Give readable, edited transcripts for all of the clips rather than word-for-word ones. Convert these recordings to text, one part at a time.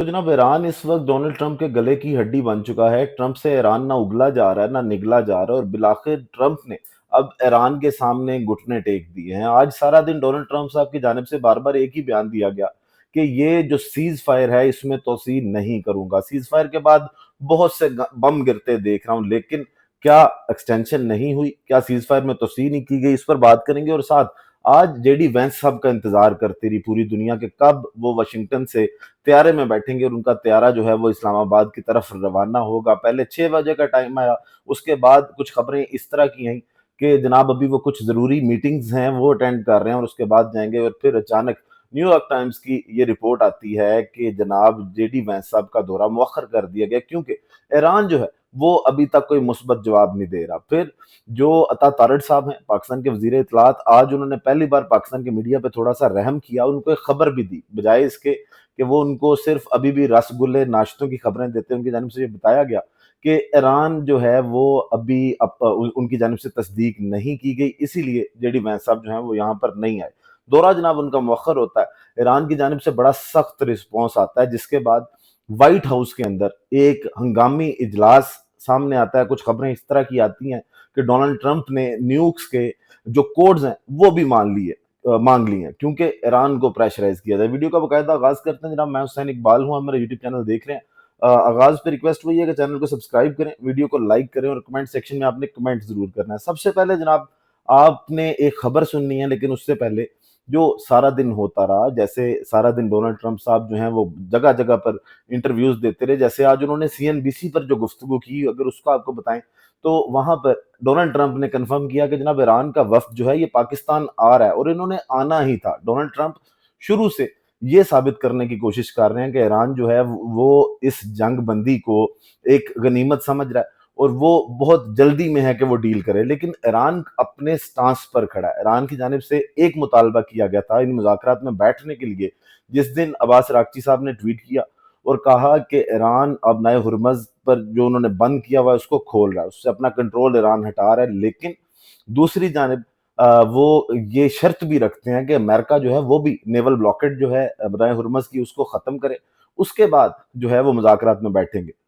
تو جناب ایران اس وقت ڈونلڈ ٹرمپ کے گلے کی ہڈی بن چکا ہے۔ ٹرمپ سے ایران نہ اگلا جا رہا ہے نہ نگلا جا رہا ہے، اور بالآخر ٹرمپ نے اب ایران کے سامنے گھٹنے ٹیک دیے ہیں۔ آج سارا دن ڈونلڈ ٹرمپ صاحب کی جانب سے بار بار ایک ہی بیان دیا گیا کہ یہ جو سیز فائر ہے اس میں توسیع نہیں کروں گا۔ سیز فائر کے بعد بہت سے بم گرتے دیکھ رہا ہوں، لیکن کیا ایکسٹینشن نہیں ہوئی؟ کیا سیز فائر میں توسیع نہیں کی گئی؟ اس پر بات کریں گے، اور ساتھ آج جے ڈی وینس صاحب کا انتظار کرتی رہی پوری دنیا کے کب وہ واشنگٹن سے طیارے میں بیٹھیں گے، اور ان کا طیارہ جو ہے وہ اسلام آباد کی طرف روانہ ہوگا۔ پہلے 6 بجے کا ٹائم آیا، اس کے بعد کچھ خبریں اس طرح کی ہیں کہ جناب ابھی وہ کچھ ضروری میٹنگز ہیں وہ اٹینڈ کر رہے ہیں اور اس کے بعد جائیں گے، اور پھر اچانک نیو یارک ٹائمز کی یہ رپورٹ آتی ہے کہ جناب جے ڈی وینس صاحب کا دورہ مؤخر کر دیا گیا، کیونکہ ایران جو ہے وہ ابھی تک کوئی مثبت جواب نہیں دے رہا۔ پھر جو عطا تارڑ صاحب ہیں پاکستان کے وزیر اطلاعات، آج انہوں نے پہلی بار پاکستان کے میڈیا پہ تھوڑا سا رحم کیا، ان کو ایک خبر بھی دی، بجائے اس کے کہ وہ ان کو صرف ابھی بھی رس گلے ناشتوں کی خبریں دیتے ہیں۔ ان کی جانب سے یہ بتایا گیا کہ ایران جو ہے وہ ابھی ان کی جانب سے تصدیق نہیں کی گئی، اسی لیے جے ڈی وینس صاحب جو ہیں وہ یہاں پر نہیں آئے۔ دورہ جناب ان کا مؤخر ہوتا ہے، ایران کی جانب سے بڑا سخت رسپانس آتا ہے، جس کے بعد وائٹ ہاؤس کے اندر ایک ہنگامی اجلاس سامنے آتا ہے۔ کچھ خبریں اس طرح کی آتی ہیں کہ ڈونلڈ ٹرمپ نے نیوکس کے جو کوڈز ہیں وہ بھی مانگ لی ہیں، کیونکہ ایران کو پریشرائز کیا جائے۔ ویڈیو کا باقاعدہ آغاز کرتے ہیں جناب۔ میں حسین اقبال ہوں، آپ میرا یوٹیوب چینل دیکھ رہے ہیں۔ آغاز پہ ریکویسٹ وہی ہے کہ چینل کو سبسکرائب کریں، ویڈیو کو لائک کریں، اور کمنٹ سیکشن میں آپ نے کمنٹ ضرور کرنا ہے۔ سب سے پہلے جناب آپ نے ایک خبر سننی ہے، لیکن اس سے پہلے جو سارا دن ہوتا رہا، جیسے سارا دن ڈونلڈ ٹرمپ صاحب جو ہیں وہ جگہ جگہ پر انٹرویوز دیتے رہے، جیسے آج انہوں نے سی این بی سی پر جو گفتگو کی، اگر اس کو آپ کو بتائیں تو وہاں پر ڈونلڈ ٹرمپ نے کنفرم کیا کہ جناب ایران کا وفد جو ہے یہ پاکستان آ رہا ہے، اور انہوں نے آنا ہی تھا۔ ڈونلڈ ٹرمپ شروع سے یہ ثابت کرنے کی کوشش کر رہے ہیں کہ ایران جو ہے وہ اس جنگ بندی کو ایک غنیمت سمجھ رہا ہے، اور وہ بہت جلدی میں ہے کہ وہ ڈیل کرے، لیکن ایران اپنے سٹانس پر کھڑا ہے۔ ایران کی جانب سے ایک مطالبہ کیا گیا تھا ان مذاکرات میں بیٹھنے کے لیے، جس دن عباس راکچی صاحب نے ٹویٹ کیا اور کہا کہ ایران اب نئے ہرمز پر جو انہوں نے بند کیا ہوا ہے اس کو کھول رہا ہے، اس سے اپنا کنٹرول ایران ہٹا رہا ہے، لیکن دوسری جانب وہ یہ شرط بھی رکھتے ہیں کہ امریکہ جو ہے وہ بھی نیول بلاکٹ جو ہے نئے ہرمز کی اس کو ختم کرے، اس کے بعد جو ہے وہ مذاکرات میں بیٹھیں گے۔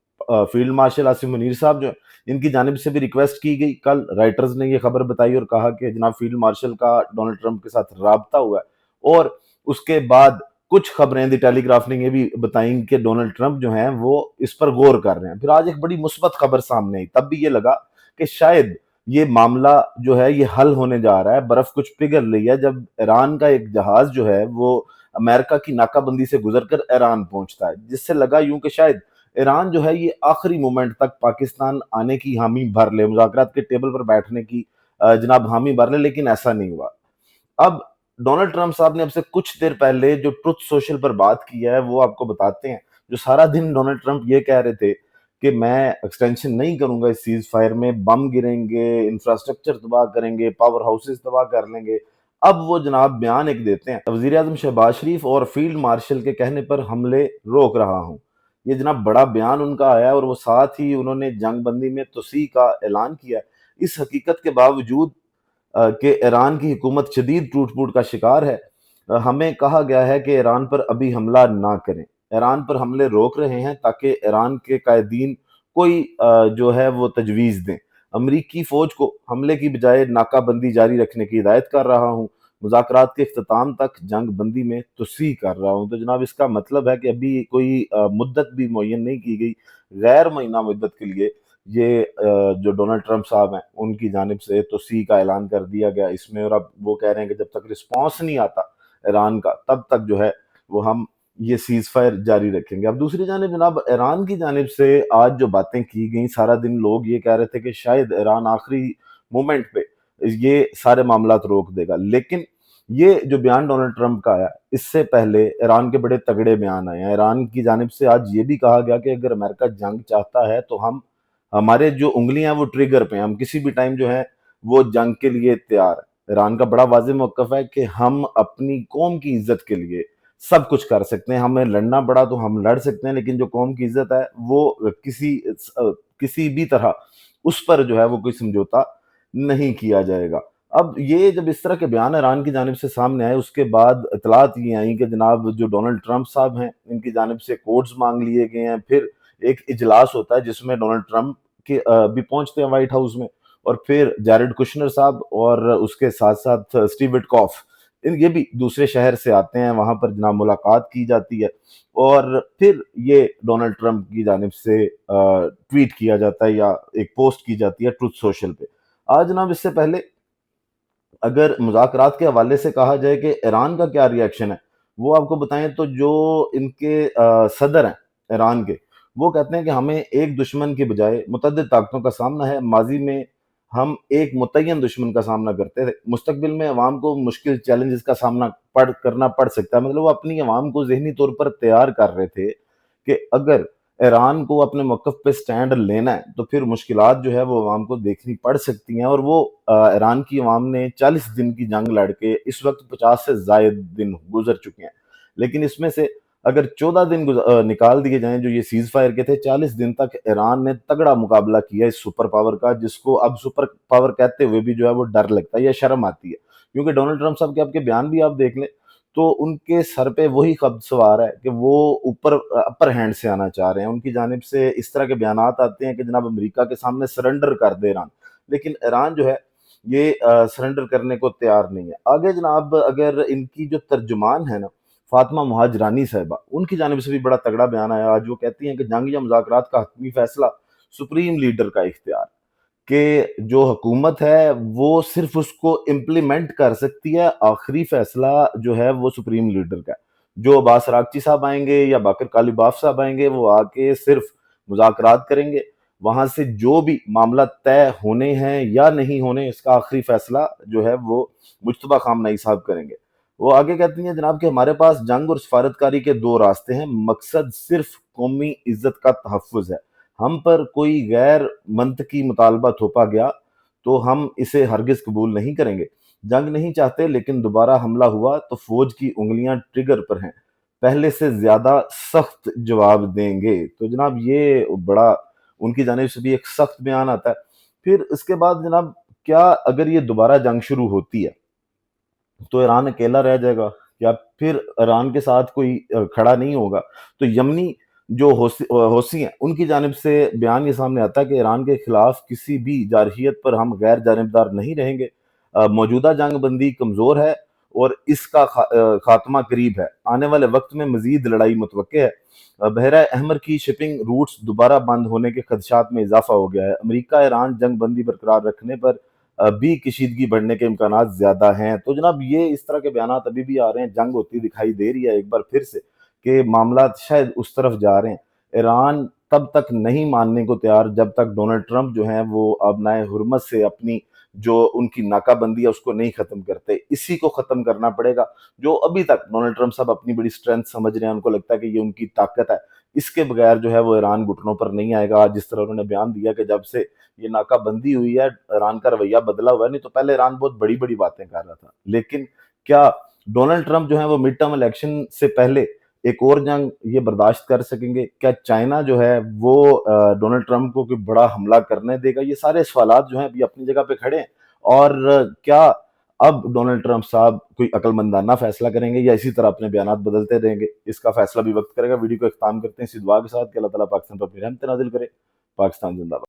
فیلڈ مارشل عاصم منیر صاحب جو ان کی جانب سے بھی ریکویسٹ کی گئی، کل رائٹرز نے یہ خبر بتائی اور کہا کہ جناب فیلڈ مارشل کا ڈونلڈ ٹرمپ کے ساتھ رابطہ ہوا ہے، اور اس کے بعد کچھ خبریں دی ٹیلی گراف نے یہ بھی بتائیں کہ ڈونلڈ ٹرمپ جو ہیں وہ اس پر غور کر رہے ہیں۔ پھر آج ایک بڑی مثبت خبر سامنے آئی، تب بھی یہ لگا کہ شاید یہ معاملہ جو ہے یہ حل ہونے جا رہا ہے، برف کچھ پگھل رہی ہے، جب ایران کا ایک جہاز جو ہے وہ امریکہ کی ناکہ بندی سے گزر کر ایران پہنچتا ہے، جس سے لگا یوں کہ شاید ایران جو ہے یہ آخری مومنٹ تک پاکستان آنے کی حامی بھر لے، مذاکرات کے ٹیبل پر بیٹھنے کی جناب حامی بھر لے، لیکن ایسا نہیں ہوا۔ اب ڈونلڈ ٹرمپ صاحب نے اب سے کچھ دیر پہلے جو ٹروتھ سوشل پر بات کی ہے وہ آپ کو بتاتے ہیں۔ جو سارا دن ڈونلڈ ٹرمپ یہ کہہ رہے تھے کہ میں ایکسٹینشن نہیں کروں گا اس سیز فائر میں، بم گریں گے، انفراسٹرکچر تباہ کریں گے، پاور ہاؤسز تباہ کر لیں گے، اب وہ جناب بیان ایک دیتے ہیں، وزیر اعظم شہباز شریف اور فیلڈ مارشل کے کہنے پر حملے روک رہا ہوں۔ یہ جناب بڑا بیان ان کا آیا ہے، اور وہ ساتھ ہی انہوں نے جنگ بندی میں توسیع کا اعلان کیا ہے، اس حقیقت کے باوجود کہ ایران کی حکومت شدید ٹوٹ پھوٹ کا شکار ہے۔ ہمیں کہا گیا ہے کہ ایران پر ابھی حملہ نہ کریں، ایران پر حملے روک رہے ہیں تاکہ ایران کے قائدین کوئی جو ہے وہ تجویز دیں۔ امریکی فوج کو حملے کی بجائے ناکہ بندی جاری رکھنے کی ہدایت کر رہا ہوں، مذاکرات کے اختتام تک جنگ بندی میں توسیع کر رہا ہوں۔ تو جناب اس کا مطلب ہے کہ ابھی کوئی مدت بھی معین نہیں کی گئی، غیر معینہ مدت کے لیے یہ جو ڈونلڈ ٹرمپ صاحب ہیں ان کی جانب سے توسیع کا اعلان کر دیا گیا اس میں، اور اب وہ کہہ رہے ہیں کہ جب تک رسپانس نہیں آتا ایران کا تب تک جو ہے وہ ہم یہ سیز فائر جاری رکھیں گے۔ اب دوسری جانب جناب ایران کی جانب سے آج جو باتیں کی گئیں، سارا دن لوگ یہ کہہ رہے تھے کہ شاید ایران آخری مومنٹ پہ یہ سارے معاملات روک دے گا، لیکن یہ جو بیان ڈونلڈ ٹرمپ کا آیا اس سے پہلے ایران کے بڑے تگڑے بیان آئے ہیں۔ ایران کی جانب سے آج یہ بھی کہا گیا کہ اگر امریکہ جنگ چاہتا ہے تو ہمارے جو انگلیاں وہ ٹریگر پہ ہیں، ہم کسی بھی ٹائم جو ہے وہ جنگ کے لیے تیار ہیں۔ ایران کا بڑا واضح موقف ہے کہ ہم اپنی قوم کی عزت کے لیے سب کچھ کر سکتے ہیں، ہمیں لڑنا پڑا تو ہم لڑ سکتے ہیں، لیکن جو قوم کی عزت ہے وہ کسی بھی طرح اس پر جو ہے وہ کوئی سمجھوتا نہیں کیا جائے گا۔ اب یہ جب اس طرح کے بیان ایران کی جانب سے سامنے آئے، اس کے بعد اطلاعات یہ آئیں کہ جناب جو ڈونلڈ ٹرمپ صاحب ہیں ان کی جانب سے کوڈز مانگ لیے گئے ہیں، پھر ایک اجلاس ہوتا ہے جس میں ڈونلڈ ٹرمپ کے بھی پہنچتے ہیں وائٹ ہاؤس میں، اور پھر جیرڈ کشنر صاحب اور اس کے ساتھ ساتھ اسٹیو وٹکوف، یہ بھی دوسرے شہر سے آتے ہیں، وہاں پر جناب ملاقات کی جاتی ہے، اور پھر یہ ڈونلڈ ٹرمپ کی جانب سے ٹویٹ کیا جاتا ہے یا ایک پوسٹ کی جاتی ہے ٹروتھ سوشل پہ۔ آج جناب اس سے پہلے اگر مذاکرات کے حوالے سے کہا جائے کہ ایران کا کیا ری ایکشن ہے، وہ آپ کو بتائیں تو جو ان کے صدر ہیں ایران کے، وہ کہتے ہیں کہ ہمیں ایک دشمن کے بجائے متعدد طاقتوں کا سامنا ہے، ماضی میں ہم ایک متعین دشمن کا سامنا کرتے تھے، مستقبل میں عوام کو مشکل چیلنجز کا سامنا کرنا پڑ سکتا ہے، مطلب وہ اپنی عوام کو ذہنی طور پر تیار کر رہے تھے کہ اگر ایران کو اپنے موقف پہ سٹینڈ لینا ہے تو پھر مشکلات جو ہے وہ عوام کو دیکھنی پڑ سکتی ہیں، اور وہ ایران کی عوام نے 40 دن کی جنگ لڑ کے اس وقت 50 سے زائد دن گزر چکے ہیں، لیکن اس میں سے اگر 14 دن نکال دیے جائیں جو یہ سیز فائر کے تھے، 40 دن تک ایران نے تگڑا مقابلہ کیا اس سپر پاور کا، جس کو اب سپر پاور کہتے ہوئے بھی جو ہے وہ ڈر لگتا ہے یا شرم آتی ہے، کیونکہ ڈونلڈ ٹرمپ صاحب کے آپ کے بیان بھی آپ دیکھ لیں تو ان کے سر پہ وہی خبر سوار ہے کہ وہ اوپر اپر ہینڈ سے آنا چاہ رہے ہیں، ان کی جانب سے اس طرح کے بیانات آتے ہیں کہ جناب امریکہ کے سامنے سرنڈر کر دے ایران، لیکن ایران جو ہے یہ سرنڈر کرنے کو تیار نہیں ہے۔ آگے جناب اگر ان کی جو ترجمان ہے نا فاطمہ مہاجرانی صاحبہ، ان کی جانب سے بھی بڑا تگڑا بیان آیا آج، وہ کہتی ہیں کہ جنگ یا مذاکرات کا حتمی فیصلہ سپریم لیڈر کا اختیار، کہ جو حکومت ہے وہ صرف اس کو امپلیمنٹ کر سکتی ہے، آخری فیصلہ جو ہے وہ سپریم لیڈر کا ہے۔ جو عباس راکچی صاحب آئیں گے یا باقر کالیباف صاحب آئیں گے، وہ آ کے صرف مذاکرات کریں گے، وہاں سے جو بھی معاملہ طے ہونے ہیں یا نہیں ہونے، اس کا آخری فیصلہ جو ہے وہ مجتبیٰ خامنہئی صاحب کریں گے۔ وہ آگے کہتی ہیں جناب کہ ہمارے پاس جنگ اور سفارتکاری کے دو راستے ہیں، مقصد صرف قومی عزت کا تحفظ ہے، ہم پر کوئی غیر منطقی مطالبہ تھوپا گیا تو ہم اسے ہرگز قبول نہیں کریں گے، جنگ نہیں چاہتے لیکن دوبارہ حملہ ہوا تو فوج کی انگلیاں ٹریگر پر ہیں، پہلے سے زیادہ سخت جواب دیں گے۔ تو جناب یہ بڑا ان کی جانب سے بھی ایک سخت بیان آتا ہے۔ پھر اس کے بعد جناب کیا اگر یہ دوبارہ جنگ شروع ہوتی ہے تو ایران اکیلا رہ جائے گا یا پھر ایران کے ساتھ کوئی کھڑا نہیں ہوگا؟ تو یمنی جو حوثی ہیں ان کی جانب سے بیان یہ سامنے آتا ہے کہ ایران کے خلاف کسی بھی جارحیت پر ہم غیر جانبدار نہیں رہیں گے، موجودہ جنگ بندی کمزور ہے اور اس کا خاتمہ قریب ہے، آنے والے وقت میں مزید لڑائی متوقع ہے، بحیرہ احمر کی شپنگ روٹس دوبارہ بند ہونے کے خدشات میں اضافہ ہو گیا ہے، امریکہ ایران جنگ بندی برقرار رکھنے پر بھی کشیدگی بڑھنے کے امکانات زیادہ ہیں۔ تو جناب یہ اس طرح کے بیانات ابھی بھی آ رہے ہیں، جنگ ہوتی دکھائی دے رہی ہے ایک بار پھر سے کہ معاملات شاید اس طرف جا رہے ہیں۔ ایران تب تک نہیں ماننے کو تیار جب تک ڈونلڈ ٹرمپ جو ہیں وہ ابنائے حرمت سے اپنی جو ان کی ناکہ بندی ہے اس کو نہیں ختم کرتے، اسی کو ختم کرنا پڑے گا، جو ابھی تک ڈونلڈ ٹرمپ صاحب اپنی بڑی سٹرینتھ سمجھ رہے ہیں، ان کو لگتا ہے کہ یہ ان کی طاقت ہے، اس کے بغیر جو ہے وہ ایران گھٹنوں پر نہیں آئے گا۔ جس طرح انہوں نے بیان دیا کہ جب سے یہ ناکہ بندی ہوئی ہے ایران کا رویہ بدلا ہوا ہے، نہیں تو پہلے ایران بہت بڑی بڑی باتیں کر رہا تھا، لیکن کیا ڈونلڈ ٹرمپ جو ہیں وہ مڈ ٹرم الیکشن سے پہلے ایک اور جنگ یہ برداشت کر سکیں گے؟ کیا چائنا جو ہے وہ ڈونلڈ ٹرمپ کو کوئی بڑا حملہ کرنے دے گا؟ یہ سارے سوالات جو ہیں ابھی اپنی جگہ پہ کھڑے ہیں، اور کیا اب ڈونلڈ ٹرمپ صاحب کوئی عقل مندانہ فیصلہ کریں گے یا اسی طرح اپنے بیانات بدلتے رہیں گے؟ اس کا فیصلہ بھی وقت کرے گا۔ ویڈیو کو اختتام کرتے ہیں اسی دعا کے ساتھ کہ اللہ تعالیٰ پاکستان پر اپنی رحمت نازل کرے۔ پاکستان زندہ باد۔